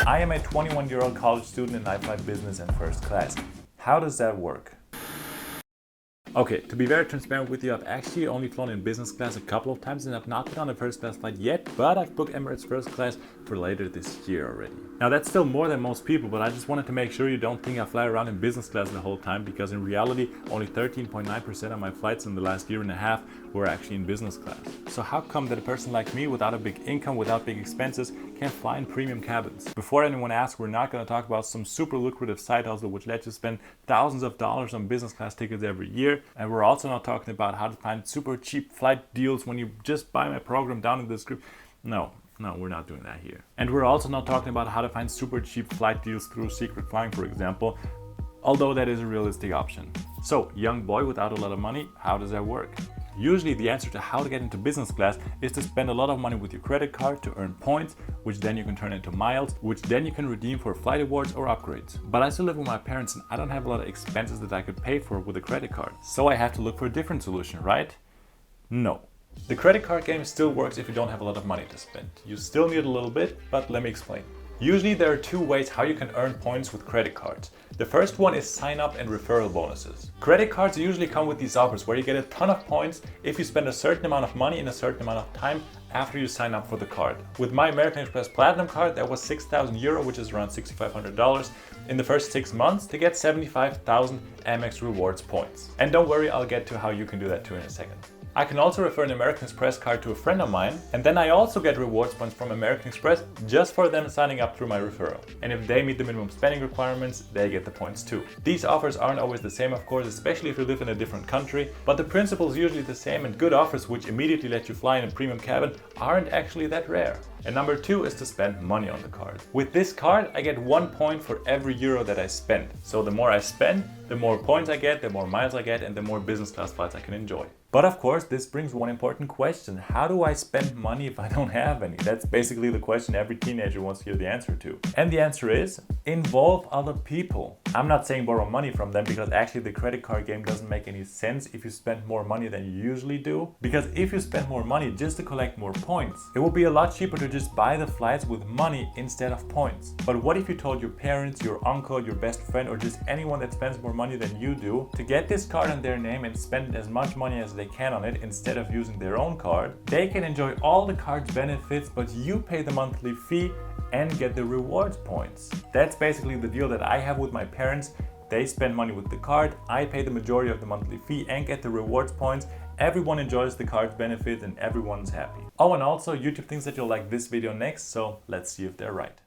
I am a 21-year-old college student and I fly business and first class. How does that work? Okay, to be very transparent with you, I've actually only flown in business class a couple of times and I've not been on a first class flight yet, but I've booked Emirates first class for later this year already. Now that's still more than most people, but I just wanted to make sure you don't think I fly around in business class the whole time, because in reality, only 13.9% of my flights in the last year and a half were actually in business class. So how come that a person like me, without a big income, without big expenses, can fly in premium cabins? Before anyone asks, we're not going to talk about some super lucrative side hustle which lets you spend thousands of dollars on business class tickets every year. And we're also not talking about how to find super cheap flight deals when you just buy my program down in the description. No, we're not doing that here. And we're also not talking about how to find super cheap flight deals through Secret Flying, for example, although that is a realistic option. So, young boy without a lot of money, how does that work? Usually the answer to how to get into business class is to spend a lot of money with your credit card to earn points, which then you can turn into miles, which then you can redeem for flight awards or upgrades. But I still live with my parents and I don't have a lot of expenses that I could pay for with a credit card. So I have to look for a different solution, right? No. The credit card game still works if you don't have a lot of money to spend. You still need a little bit, but let me explain. Usually there are two ways how you can earn points with credit cards. The first one is sign up and referral bonuses. Credit cards usually come with these offers where you get a ton of points if you spend a certain amount of money in a certain amount of time after you sign up for the card. With my American Express Platinum card, that was 6,000 euro, which is around $6,500 in the first 6 months to get 75,000 Amex Rewards points. And don't worry, I'll get to how you can do that too in a second. I can also refer an American Express card to a friend of mine, and then I also get rewards points from American Express just for them signing up through my referral. And if they meet the minimum spending requirements, they get the points too. These offers aren't always the same, of course, especially if you live in a different country, but the principle is usually the same, and good offers which immediately let you fly in a premium cabin aren't actually that rare. And number two is to spend money on the card. With this card, I get 1 point for every euro that I spend. So the more I spend, the more points I get, the more miles I get, and the more business class flights I can enjoy. But of course, this brings one important question. How do I spend money if I don't have any? That's basically the question every teenager wants to hear the answer to. And the answer is, involve other people. I'm not saying borrow money from them, because actually the credit card game doesn't make any sense if you spend more money than you usually do. Because if you spend more money just to collect more points, it will be a lot cheaper to just buy the flights with money instead of points. But what if you told your parents, your uncle, your best friend, or just anyone that spends more money than you do to get this card in their name and spend as much money as they can on it instead of using their own card? They can enjoy all the card's benefits, but you pay the monthly fee and get the rewards points. That's basically the deal that I have with my parents. They spend money with the card, I pay the majority of the monthly fee and get the rewards points. Everyone enjoys the card's benefits and everyone's happy. Oh, and also YouTube thinks that you'll like this video next, so let's see if they're right.